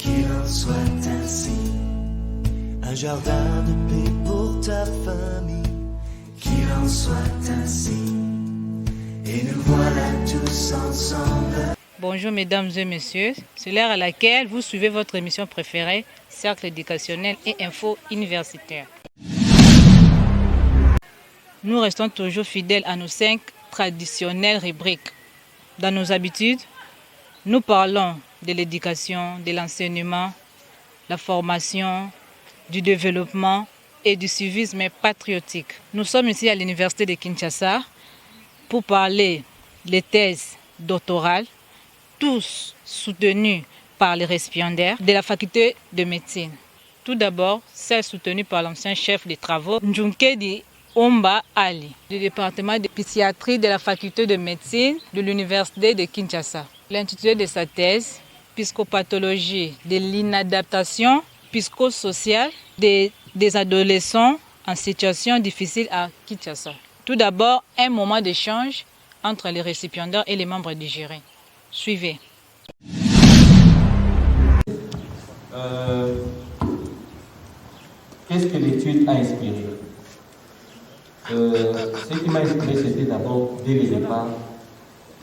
qu'il en soit ainsi. Un jardin de paix pour ta famille, qu'il en soit ainsi. Et nous voilà tous ensemble. Bonjour mesdames et messieurs, c'est l'heure à laquelle vous suivez votre émission préférée, Cercle éducationnel et info universitaire. Nous restons toujours fidèles à nos 5 traditionnelles rubriques. Dans nos habitudes, nous parlons de l'éducation, de l'enseignement, la formation, du développement et du civisme patriotique. Nous sommes ici à l'université de Kinshasa pour parler des thèses doctorales, tous soutenus par les récipiendaires de la faculté de médecine. Tout d'abord, celle soutenue par l'ancien chef des travaux, Njunkedi Omba Ali, du département de psychiatrie de la faculté de médecine de l'université de Kinshasa. L'intitulé de sa thèse, Psychopathologie de l'inadaptation psychosociale des adolescents en situation difficile à Kinshasa. Tout d'abord, un moment d'échange entre les récipiendaires et les membres du jury. Suivez. Qu'est-ce que l'étude a inspiré? Ce qui m'a inspiré, c'était d'abord, dès le départ,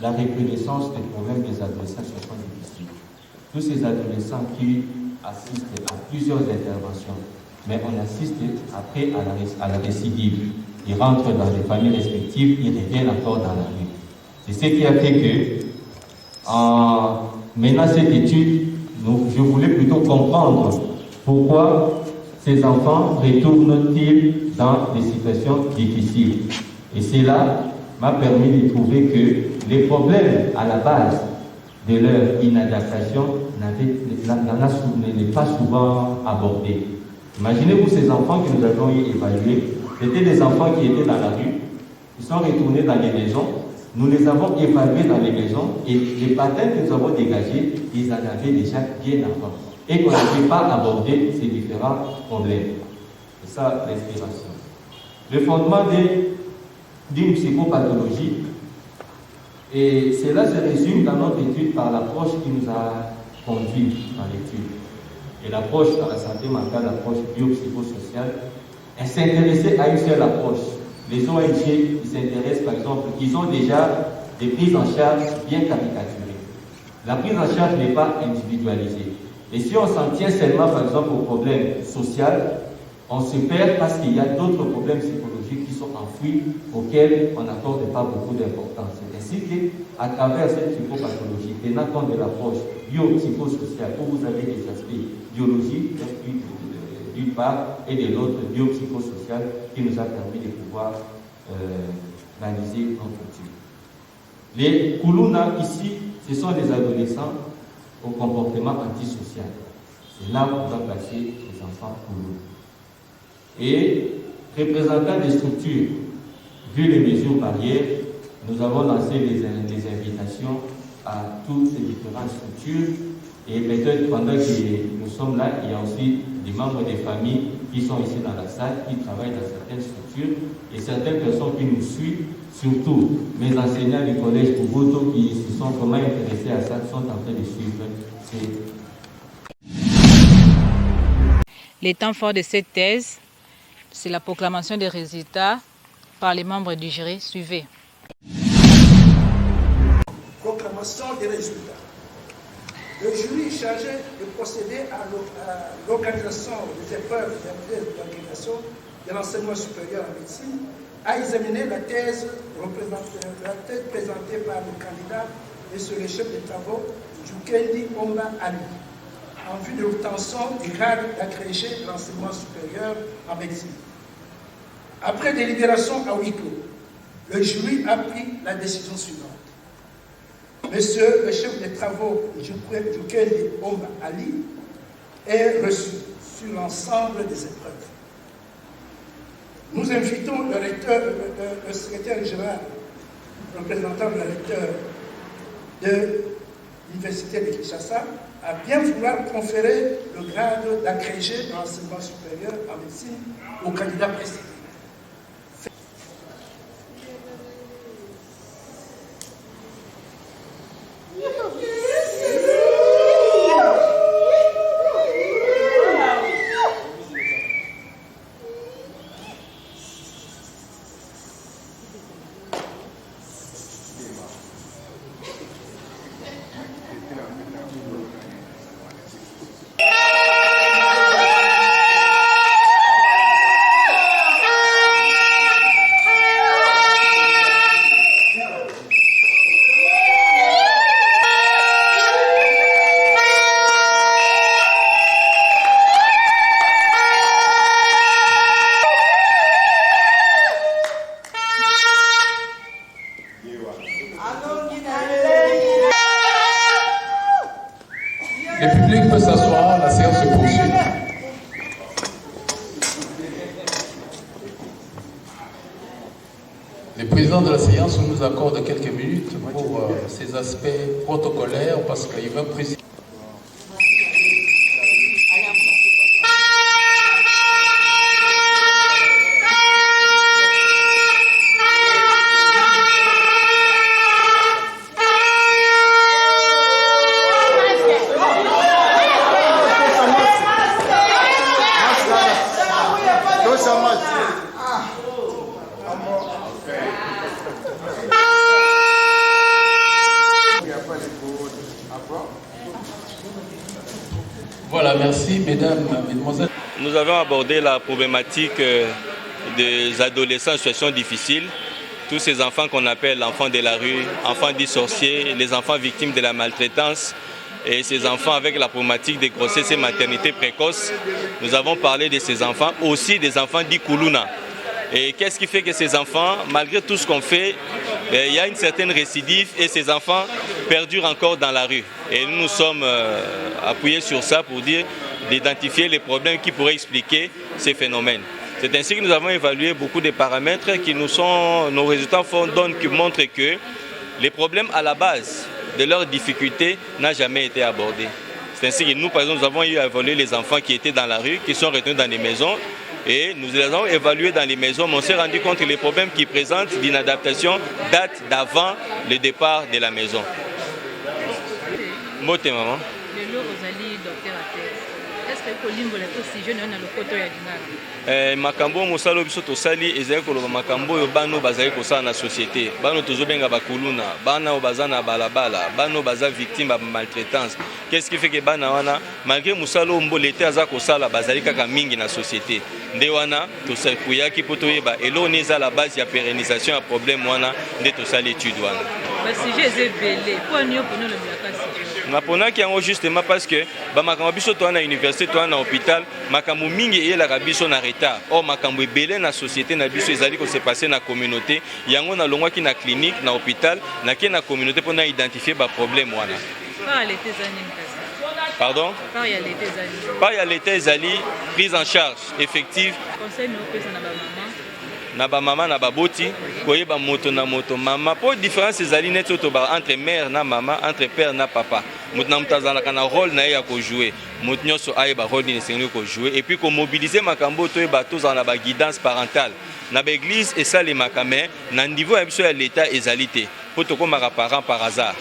la reconnaissance des problèmes des adolescents sur son difficile. Tous ces adolescents qui assistent à plusieurs interventions, mais on assiste après à la récidive. Ils rentrent dans les familles respectives, ils reviennent encore dans la rue. C'est ce qui a fait que, en menant cette étude, je voulais plutôt comprendre pourquoi ces enfants retournent-ils dans des situations difficiles. Et cela m'a permis de trouver que les problèmes à la base de leur inadaptation n'est pas souvent abordés. Imaginez-vous ces enfants que nous avons évalués, c'était des enfants qui étaient dans la rue, ils sont retournés dans les maisons, nous les avons évalués dans les maisons et les patterns que nous avons dégagés, ils en avaient déjà bien avant et qu'on n'avait pas abordé ces différents problèmes. C'est ça l'inspiration. Le fondement d'une psychopathologie, et cela se résume dans notre étude par l'approche qui nous a conduit dans l'étude. Et l'approche dans la santé mentale, l'approche biopsychosociale, elle s'intéressait à une seule approche. Les ONG, ils s'intéressent par exemple, ils ont déjà des prises en charge bien caricaturées. La prise en charge n'est pas individualisée. Et si on s'en tient seulement par exemple au problème social, on se perd parce qu'il y a d'autres problèmes psychologiques qui sont enfouis auxquels on n'accorde pas beaucoup d'importance. C'est ainsi qu'à travers cette psychopathologie, tenant compte de l'approche biopsychosociale, où vous avez des aspects biologiques d'une part et de l'autre biopsychosocial qui nous a permis de pouvoir analyser notre étude. Les Kuluna ici, ce sont des adolescents au comportement antisocial. C'est là où on va placer les enfants Kuluna. Et représentant des structures, vu les mesures barrières, nous avons lancé des invitations à toutes ces différentes structures. Et peut-être pendant que nous sommes là, il y a aussi des membres des familles qui sont ici dans la salle, qui travaillent dans certaines structures, et certaines personnes qui nous suivent, surtout mes enseignants du collège Kuboto qui se sont vraiment intéressés à ça, sont en train de suivre. Les temps forts de cette thèse, c'est la proclamation des résultats par les membres du jury. Suivez. Proclamation des résultats. Le jury est chargé de procéder à l'organisation des épreuves d'organisation de l'enseignement supérieur en médecine, a examiné la thèse présentée par le candidat et sur le chef de travaux Njunkedi Omba Ali, en vue de l'obtention du grade d'agrégé de l'enseignement supérieur en médecine. Après délibération à huis clos, le jury a pris la décision suivante. Monsieur le chef des travaux Njunkedi Omba Ali est reçu sur l'ensemble des épreuves. Nous invitons le secrétaire général, représentant le recteur de l'Université de Kinshasa, à bien vouloir conférer le grade d'agrégé de l'enseignement supérieur en médecine au candidat précédent. Le public peut s'asseoir, la séance se poursuit. Le président de la séance nous accorde quelques minutes pour ces aspects protocolaires parce qu'il va préciser. Voilà, merci mesdames, mesdemoiselles. Nous avons abordé la problématique des adolescents en situation difficile, tous ces enfants qu'on appelle enfants de la rue, enfants dits sorciers, les enfants victimes de la maltraitance et ces enfants avec la problématique des grossesses et maternités précoces. Nous avons parlé de ces enfants, aussi des enfants dits Kuluna. Et qu'est-ce qui fait que ces enfants, malgré tout ce qu'on fait, il y a une certaine récidive et ces enfants perdurent encore dans la rue. Et nous nous sommes appuyés sur ça pour dire d'identifier les problèmes qui pourraient expliquer ces phénomènes. C'est ainsi que nous avons évalué beaucoup de paramètres qui nos résultats montrent que les problèmes à la base de leurs difficultés n'ont jamais été abordés. C'est ainsi que nous, par exemple, nous avons eu à évaluer les enfants qui étaient dans la rue, qui sont retenus dans les maisons. Et nous les avons évalués dans les maisons, mais on s'est rendu compte que les problèmes qu'ils présentent d'inadaptation datent d'avant le départ de la maison. Mote maman. Makambo musalo biso tosali ezali koloba makambo oyo bano bazali kosala na société. Bano tozobenga bakuluna, bana oyo baza na balabala, bano baza victime de maltraitance. Qu'est-ce qui fait que bana wana malgré musalo mbo l'été aza kosala bazali kaka mingi na société. Nde wana tosakuyaki po toyeba eloko neza la base ya pérennisation ya problème wana nde tosali étude wana. Ba sujet ezebele po nyo pono le blakasi. Naponaki yango justement parce que makambo biso to na université to na hôpital makambo mingi eyelaka biso na retard. Or makambo ebele na société na biso ezali ko se passer na communauté yango na longwaki na clinique na hôpital na ke na communauté pour na identifier ba problème wana. Pardon? Par ya l'état ezali prise en charge effective. Conseil nous pesa na ba maman. Na ba mama na ba boti koyeba moto na moto mama pour différence ezali net to ba entre mère na mama entre père na papa moto na mutazana kana rôle na ya ko jouer moto nyoso ayeba rôle ni sengi ko jouer et puis ko mobiliser makambo to ba to za na ba guidance parentale na ba église et ça les makame na niveau ya biso ya l'état ezalité pour to komaka parent par hasard.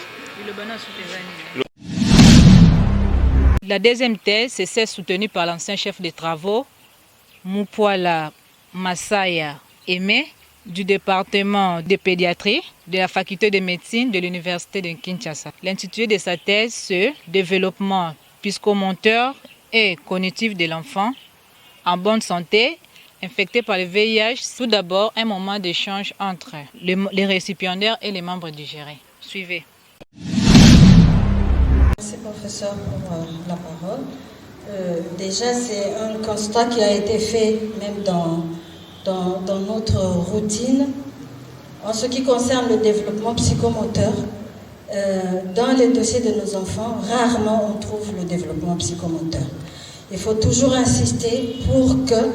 La deuxième thèse, c'est celle soutenue par l'ancien chef de travaux Mupwala Masaya Aimé du département de pédiatrie de la faculté de médecine de l'université de Kinshasa. L'intitulé de sa thèse, c'est « Développement psychomoteur et cognitif de l'enfant en bonne santé, infecté par le VIH, tout d'abord un moment d'échange entre les récipiendaires et les membres du jury. » Suivez. Merci professeur pour la parole. Déjà, c'est un constat qui a été fait même dans notre routine. En ce qui concerne le développement psychomoteur, dans les dossiers de nos enfants, rarement on trouve le développement psychomoteur. Il faut toujours insister pour que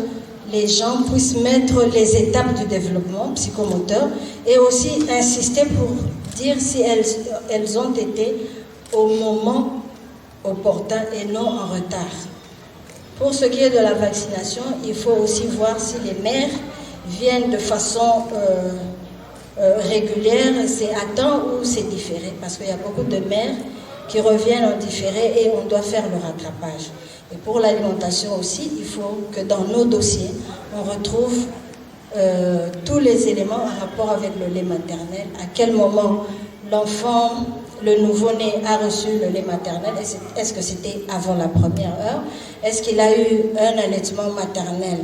les gens puissent mettre les étapes du développement psychomoteur et aussi insister pour dire si elles ont été au moment opportun et non en retard. Pour ce qui est de la vaccination, il faut aussi voir si les mères viennent de façon régulière, c'est à temps ou c'est différé, parce qu'il y a beaucoup de mères qui reviennent en différé et on doit faire le rattrapage. Et pour l'alimentation aussi, il faut que dans nos dossiers, on retrouve tous les éléments en rapport avec le lait maternel, à quel moment l'enfant, le nouveau-né a reçu le lait maternel, est-ce que c'était avant la première heure, est-ce qu'il a eu un allaitement maternel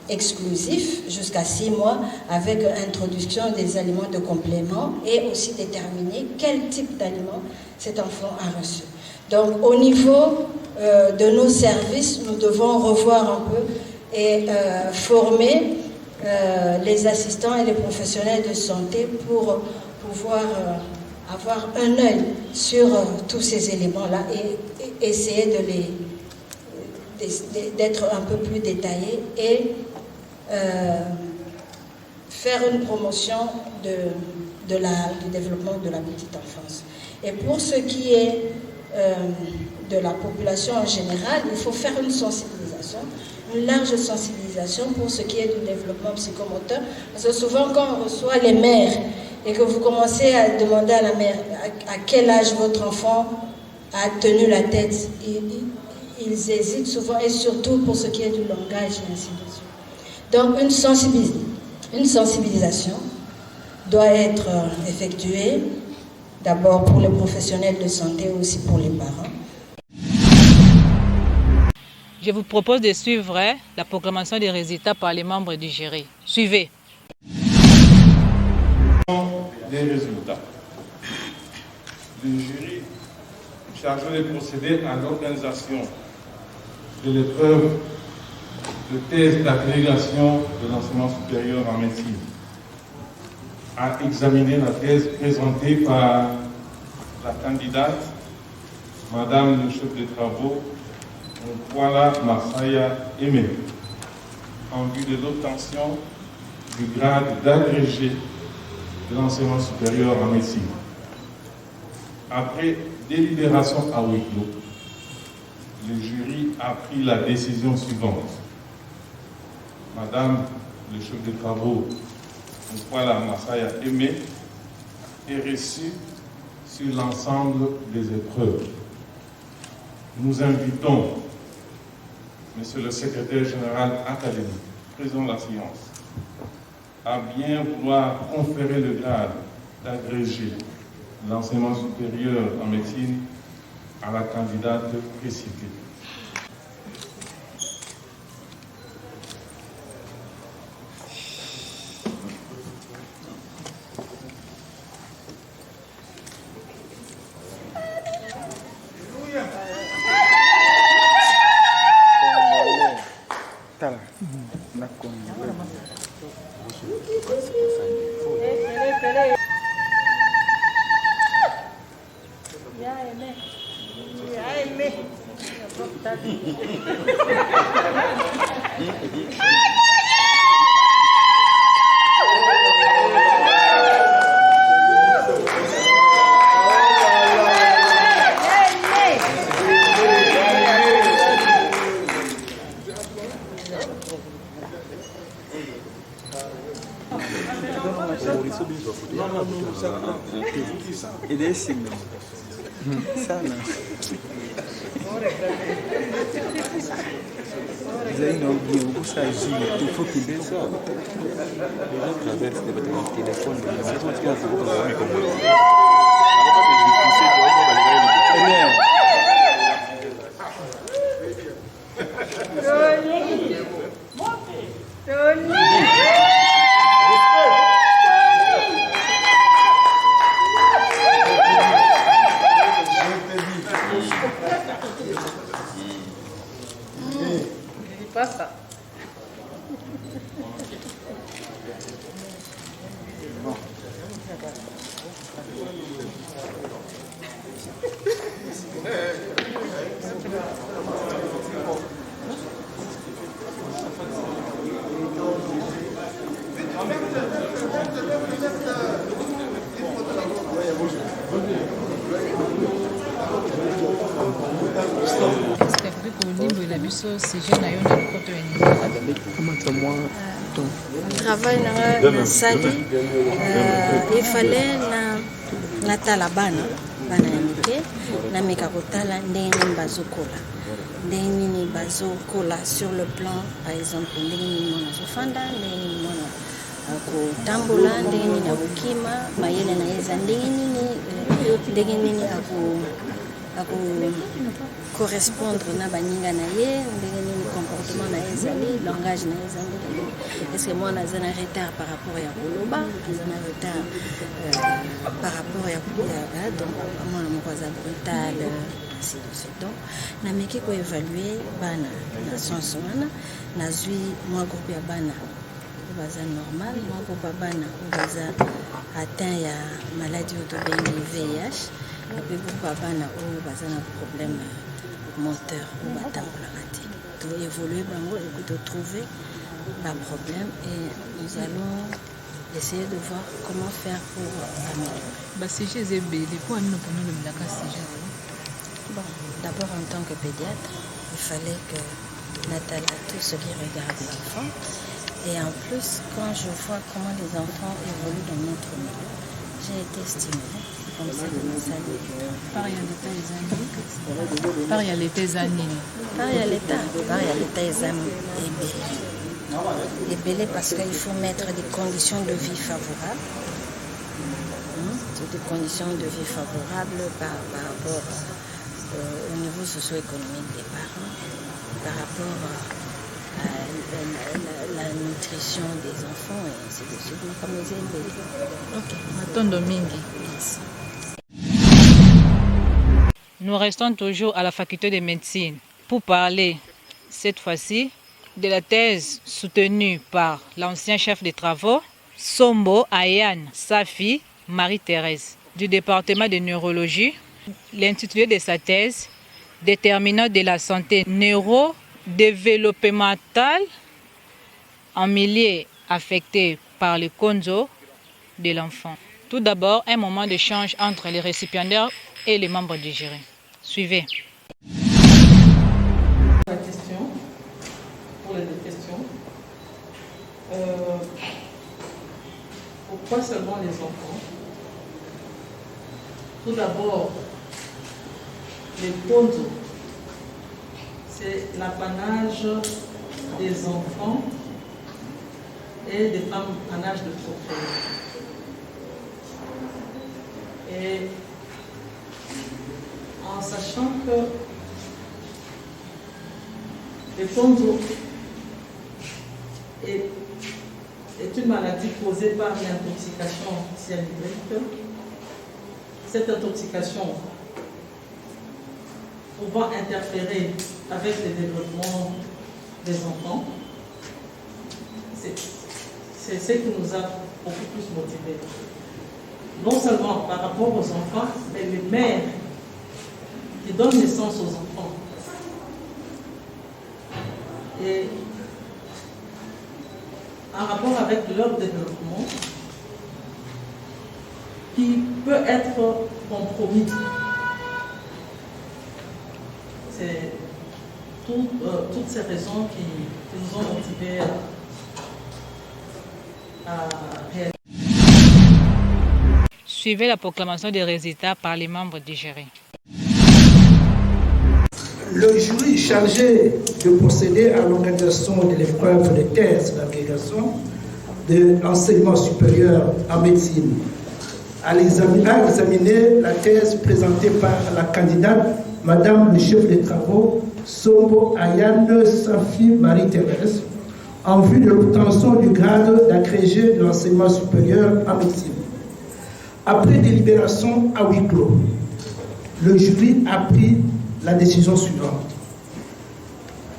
exclusif jusqu'à 6 mois avec introduction des aliments de complément et aussi déterminer quel type d'aliment cet enfant a reçu. Donc au niveau de nos services, nous devons revoir un peu et former les assistants et les professionnels de santé pour pouvoir avoir un œil sur tous ces éléments-là et essayer d'être un peu plus détaillé et faire une promotion du développement de la petite enfance. Et pour ce qui est de la population en général, il faut faire une sensibilisation, une large sensibilisation pour ce qui est du développement psychomoteur. Parce que souvent, quand on reçoit les mères et que vous commencez à demander à la mère à quel âge votre enfant a tenu la tête, ils hésitent souvent, et surtout pour ce qui est du langage et ainsi de suite. Donc une sensibilisation doit être effectuée, d'abord pour les professionnels de santé, aussi pour les parents. Je vous propose de suivre la proclamation des résultats par les membres du jury. Suivez. Les résultats. Le jury chargé de procéder à l'organisation de l'épreuve de thèse d'agrégation de l'enseignement supérieur en médecine a examiné la thèse présentée par la candidate, Madame le chef de travaux, Nkwala Masaya Aimé, en vue de l'obtention du grade d'agrégé de l'enseignement supérieur en médecine. Après délibération à huis clos, le jury a pris la décision suivante. Madame le chef de travaux, Nkwala Masaya Aimé, est reçue sur l'ensemble des épreuves. Nous invitons Monsieur le secrétaire général académique, président de la science, à bien vouloir conférer le grade d'agrégé de l'enseignement supérieur en médecine à la candidate précitée. Travail na sali il fallait na tala bana ya mike na meka kotala ndenge nini bazokola ndenge nini bazokola sur le plan par exemple ndenge nini mwana azofanda ndenge nini mwana akotambola ndenge nini akokima mayele na ye eza ndenge nini correspondre na baninga na ye ndenge nini comportement na ye ezali langage na ye eza ndenge nini est-ce que mwana aza na retard par rapport ya koloba aza na retard par rapport ya donc mwana moko aza brutal ainsi de suite. Donc nameki koévalue bana na sens wana nazwi mwa groupe ya bana baza normal mwa groupe ya bana baza atteint ya maladie oyo tobengi VIH epe pourquoi bana oyo baza na problème moteur oyo batambolaka te toévolue bango epe totrouve baproblème et nous allons essayer de voir comment faire pour améliorer. Sujet ebele mpo ani nopona olobelaka sujet Bon, d'abord en tant que pédiatre, il fallait que Nathalie a tout ce qui regarde l'enfant. Et en plus, quand je vois comment les enfants évoluent dans notre milieu, j'ai été stimulée. C'est comme ça que ça évolue. Par ya l'état zanini. Par ya l'état ébélé parce qu'il faut mettre des conditions de vie favorables. Des conditions de vie favorables par rapport au niveau socio-économique des parents, par rapport à la nutrition des enfants et ainsi de suite. Comme les élèves. Ok, Matondo Mingi. Merci. Nous restons toujours à la faculté de médecine pour parler cette fois-ci de la thèse soutenue par l'ancien chef de travaux, Sombo Ayane Safi Marie-Thérèse, du département de neurologie. L'intitulé de sa thèse, déterminant de la santé neurodéveloppementale en milieu affecté par le konzo de l'enfant. Tout d'abord, un moment d'échange entre les récipiendaires et les membres du jury. Suivez. La question, pour les deux questions. Pourquoi seulement les enfants? Tout d'abord, les konzo, c'est l'apanage des enfants et des femmes en âge de procréer. Et en sachant que le konzo est une maladie causée par l'intoxication cyanhydrique, cette intoxication pouvant interférer avec le développement des enfants, c'est ce qui nous a beaucoup plus motivés. Non seulement par rapport aux enfants, mais les mères qui donnent naissance aux enfants. Et en rapport avec leur développement, qui peut être compromis. C'est toutes ces raisons qui nous ont motivés à réaliser. Suivez la proclamation des résultats par les membres du jury. Le jury chargé de procéder à l'organisation de l'épreuve de thèse d'agrégation de l'enseignement supérieur en médecine a examiné la thèse présentée par la candidate Madame le chef de travaux Sombo Ayane Safi Marie-Thérèse en vue de l'obtention du grade d'agrégé de l'enseignement supérieur en médecine. Après délibération à huis clos, le jury a pris la décision suivante.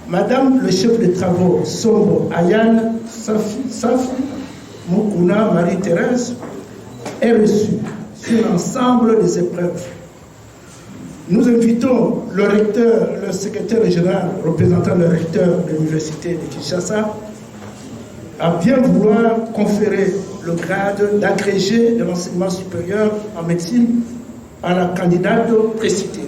Madame le chef de travaux Sombo Ayane Safi Mukuna Marie-Thérèse est reçue sur l'ensemble des épreuves. Nous invitons le recteur, le secrétaire général représentant le recteur de l'université de Kinshasa à bien vouloir conférer le grade d'agrégé de l'enseignement supérieur en médecine à la candidate précitée.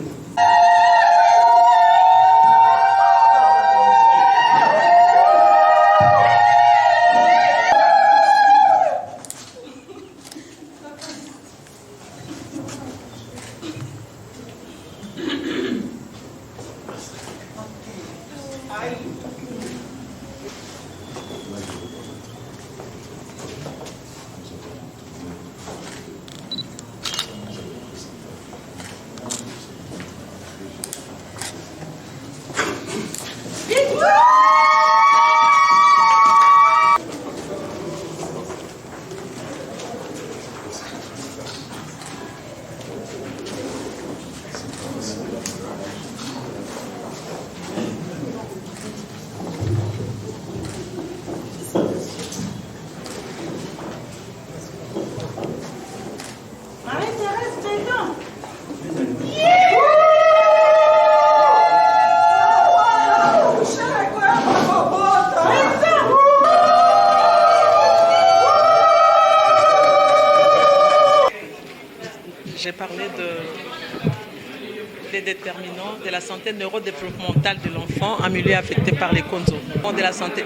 déterminants de la santé neurodéveloppementale de l'enfant en milieu affecté par les CONZO. De la santé,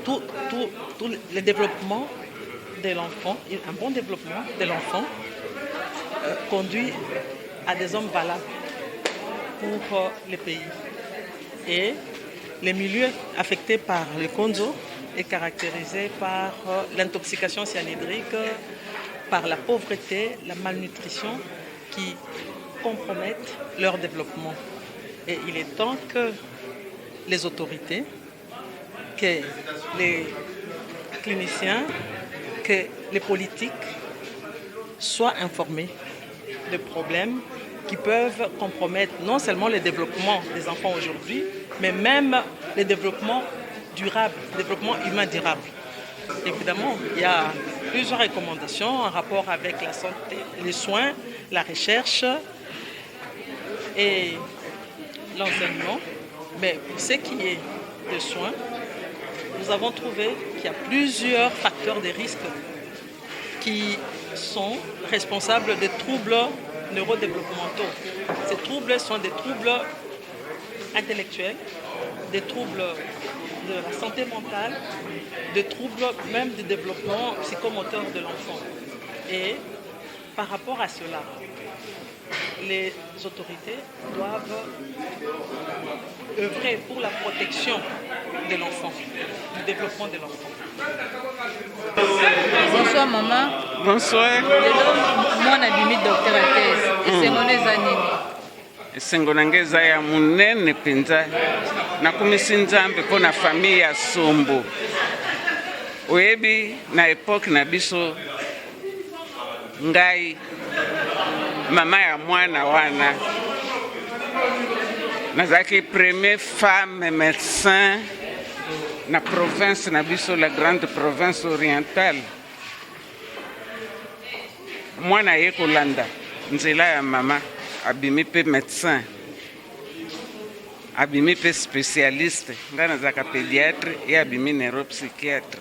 tout le développement de l'enfant, un bon développement de l'enfant conduit à des hommes valables pour les pays. Et les milieux affectés par les CONZO est caractérisé par l'intoxication cyanhydrique, par la pauvreté, la malnutrition qui compromettent leur développement. Et il est temps que les autorités, que les cliniciens, que les politiques soient informés de problèmes qui peuvent compromettre non seulement le développement des enfants aujourd'hui, mais même le développement durable, le développement humain durable. Évidemment, il y a plusieurs recommandations en rapport avec la santé, les soins, la recherche et l'enseignement. Mais pour ce qui est des soins, nous avons trouvé qu'il y a plusieurs facteurs de risque qui sont responsables des troubles neurodéveloppementaux. Ces troubles sont des troubles intellectuels, des troubles de la santé mentale, des troubles même du développement psychomoteur de l'enfant. Et par rapport à cela, les autorités doivent œuvrer pour la protection de l'enfant, du développement de l'enfant. Bonsoir maman. Bonsoir. Moi nabimi docteur à thèse. Esengo neza nini? Esengo nangeza ya munene penza. Nakumisi nzambe po na famille ya Sombo. Oyebi na époque na biso ngai mama ya mwana wana nazaki première femme médecin na province na biso la grande province orientale. Mwana ye kolanda nzela ya mama abimi pe médecin, abimi pe spécialiste, nga nazaka pédiatre et abimi neuropsychiatre.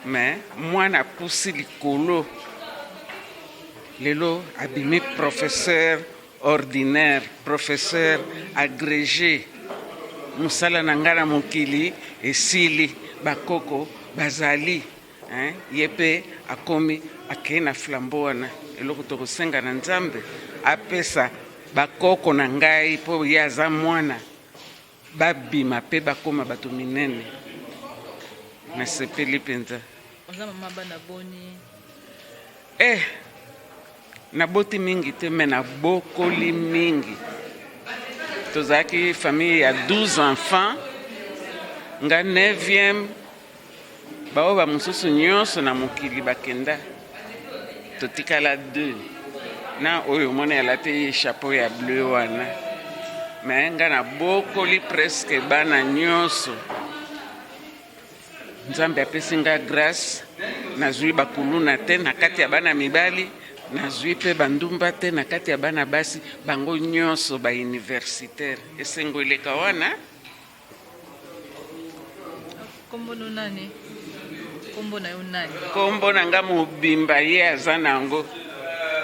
Mais mwana pusi likolo lelo abimi professeur ordinaire, professeur agrégé. Musala nangana mokili esili bakoko bazali yepe akomi akena flamboana eloko tokosenga na nzambe apesa bakoko na ngai po yaza mwana babima pe bakoma bato minene na sepeli penza. Oza mama bana boni. Naboti mingi te me nabokoli mingi. Tozaki famille ya 12 enfants. Nga 9e bao ba mususu nyonso na mokili bakenda. Totikala 2. Na oyo mona ya late chapeau ya bleu wana. Me nga nabokoli presque bana nyonso. Nzambe apesi nga grâce nazwi bakuluna te na kati ya bana mibali. Nazwi pe bandumba te na kati ya bana basi bango nyonso ba universitaire. Esengo eleka wana. Kombo nani? Kombo na yo nani? Kombo na nga mobimba ye aza nango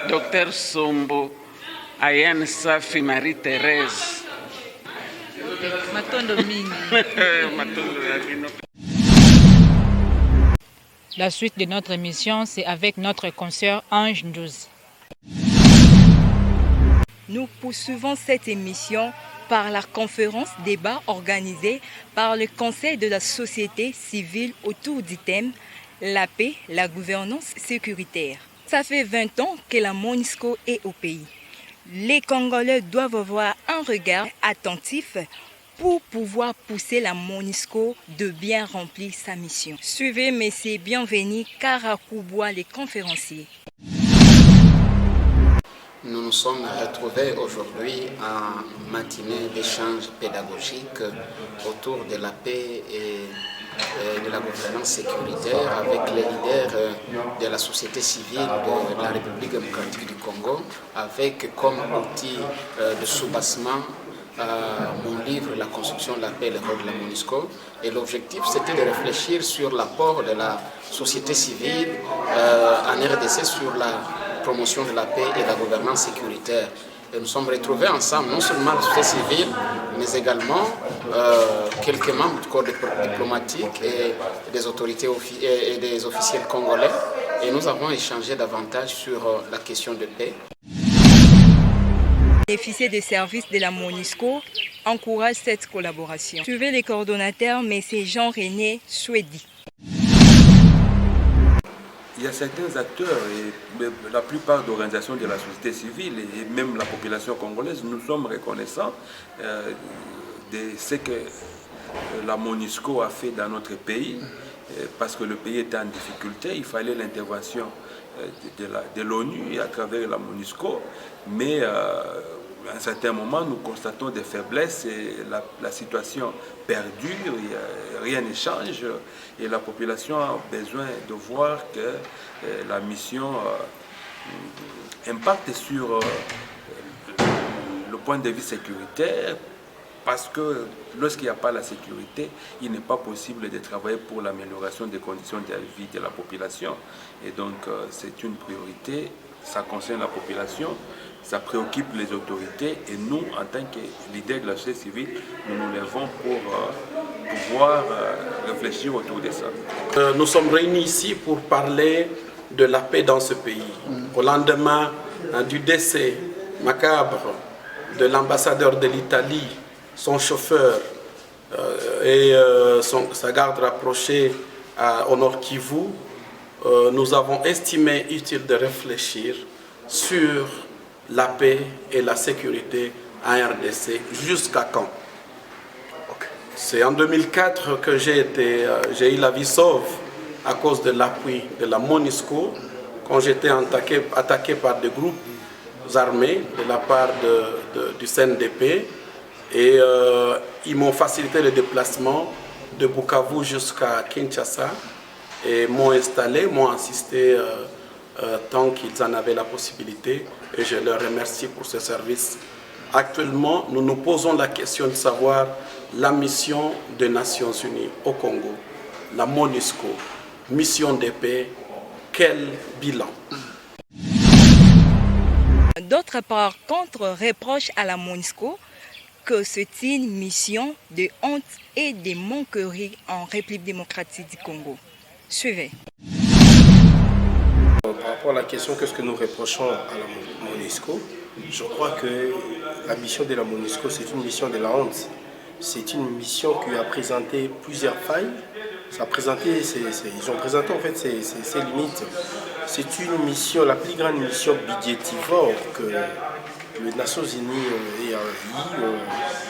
Dr Sombo Ayane Safi Marie Thérèse. Matondo mingi. Matondo ya bino. La suite de notre émission, c'est avec notre consoeur Ange Ndouzi. Nous poursuivons cette émission par la conférence débat organisée par le Conseil de la société civile autour du thème « La paix, la gouvernance sécuritaire ». Ça fait 20 ans que la MONUSCO est au pays. Les Congolais doivent avoir un regard attentif pour pouvoir pousser la MONUSCO de bien remplir sa mission. Suivez M. Bienvenu Karakouboua, les conférenciers. Nous nous sommes retrouvés aujourd'hui en matinée d'échange pédagogique autour de la paix et de la gouvernance sécuritaire avec les leaders de la société civile de la République démocratique du Congo, avec comme outil de soubassement mon livre « La construction de la paix et le rôle de la MONUSCO ». Et l'objectif, c'était de réfléchir sur l'apport de la société civile en RDC sur la promotion de la paix et de la gouvernance sécuritaire. Et nous sommes retrouvés ensemble, non seulement la société civile, mais également quelques membres du corps diplomatique et des autorités et des officiels congolais. Et nous avons échangé davantage sur la question de paix. Bénéficier des services de la MONUSCO encourage cette collaboration. Suivez les coordonnateurs, mais c'est Jean-René Chouedi. Il y a certains acteurs, et la plupart d'organisations de la société civile et même la population congolaise, nous sommes reconnaissants de ce que la MONUSCO a fait dans notre pays, parce que le pays était en difficulté, il fallait l'intervention de l'ONU à travers la MONUSCO, mais à un certain moment, nous constatons des faiblesses et la situation perdure, rien ne change et la population a besoin de voir que la mission impacte sur le point de vue sécuritaire, parce que lorsqu'il n'y a pas la sécurité, il n'est pas possible de travailler pour l'amélioration des conditions de vie de la population. Et donc c'est une priorité, ça concerne la population, ça préoccupe les autorités et nous, en tant que leaders de la société civile, nous nous levons pour pouvoir réfléchir autour de ça. Nous sommes réunis ici pour parler de la paix dans ce pays. Au lendemain du décès macabre de l'ambassadeur de l'Italie, son chauffeur et sa garde rapprochée au Nord Kivu, nous avons estimé utile de réfléchir sur la paix et la sécurité en RDC. Jusqu'à quand? C'est en 2004 que j'ai eu la vie sauve à cause de l'appui de la MONUSCO quand j'étais attaqué par des groupes armés de la part du CNDP et ils m'ont facilité le déplacement de Bukavu jusqu'à Kinshasa et m'ont installé, m'ont assisté tant qu'ils en avaient la possibilité et je leur remercie pour ce service. Actuellement, nous nous posons la question de savoir la mission des Nations Unies au Congo, la MONUSCO, mission de paix, quel bilan? D'autres par contre reprochent à la MONUSCO que c'est une mission de honte et de manquerie en République démocratique du Congo. Suivez. Par rapport à la question qu'est-ce que nous reprochons à la MONUSCO, je crois que la mission de la MONUSCO c'est une mission de la honte. C'est une mission qui a présenté plusieurs failles. Ils ont présenté en fait ses limites. C'est une mission, la plus grande mission budgétivore que les Nations Unies aient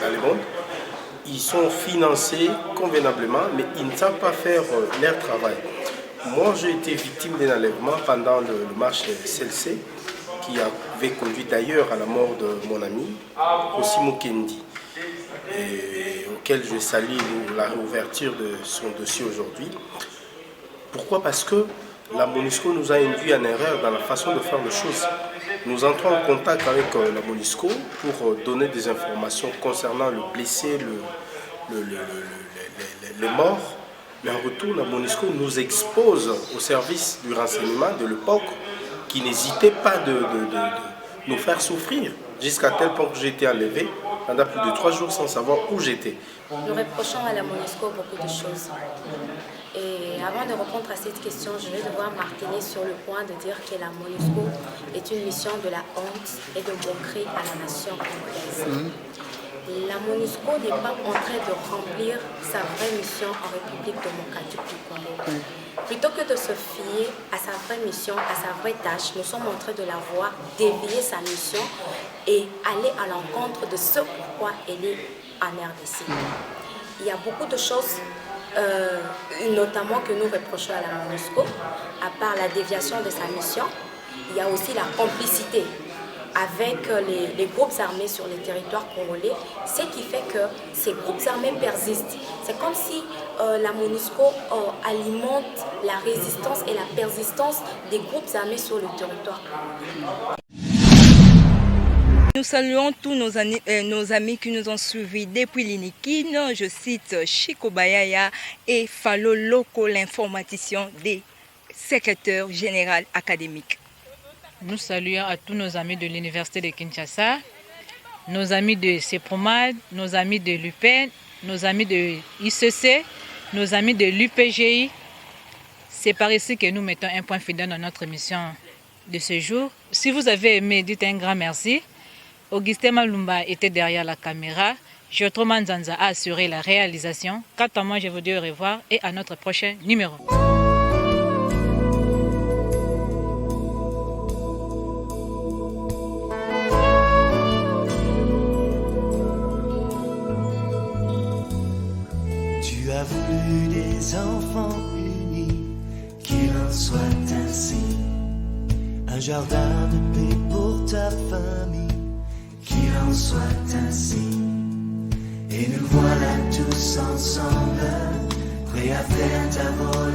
dans le monde. Ils sont financés convenablement, mais ils ne savent pas faire leur travail. Moi, j'ai été victime d'un enlèvement pendant le marche CLC, qui avait conduit d'ailleurs à la mort de mon ami, Osimo Kendi, auquel je salue la réouverture de son dossier aujourd'hui. Pourquoi? Parce que la MONUSCO nous a induit en erreur dans la façon de faire les choses. Nous entrons en contact avec la MONUSCO pour donner des informations concernant le blessé, les morts. Mais en retour, la MONUSCO nous expose au service du renseignement de l'époque qui n'hésitait pas de nous faire souffrir, jusqu'à tel point que j'ai été enlevé pendant plus de 3 jours sans savoir où j'étais. Nous reprochons à la MONUSCO beaucoup de choses. Et avant de répondre à cette question, je vais devoir marteler sur le point de dire que la MONUSCO est une mission de la honte et de moquerie à la nation congolaise. La MONUSCO n'est pas en train de remplir sa vraie mission en République démocratique du Congo. Plutôt que de se fier à sa vraie mission, à sa vraie tâche, nous sommes en train de la voir dévier sa mission et aller à l'encontre de ce pourquoi elle est en RDC. Il y a beaucoup de choses, notamment que nous reprochons à la MONUSCO, à part la déviation de sa mission, il y a aussi la complicité avec les groupes armés sur les territoires congolais, ce qui fait que ces groupes armés persistent. C'est comme si la MONUSCO alimente la résistance et la persistance des groupes armés sur le territoire congolais. Nous saluons tous nos amis qui nous ont suivis depuis l'Inikine. Je cite Chico Bayaya et Falo Loko, l'informaticien des secrétaires généraux académiques. nous saluons à tous nos amis de l'Université de Kinshasa, nos amis de CEPROMAD, nos amis de l'UPEN, nos amis de ICC, nos amis de l'UPGI. C'est par ici que nous mettons un point final dans notre émission de ce jour. Si vous avez aimé, dites un grand merci. Augustin Malumba était derrière la caméra. Jotroman Zanza a assuré la réalisation. Quant à moi, je vous dis au revoir et à notre prochain numéro. Tu as voulu des enfants unis, qu'il en soit ainsi. Un jardin de paix pour ta famille, qu'il en soit ainsi. Et nous voilà tous ensemble, prêts à faire ta volonté.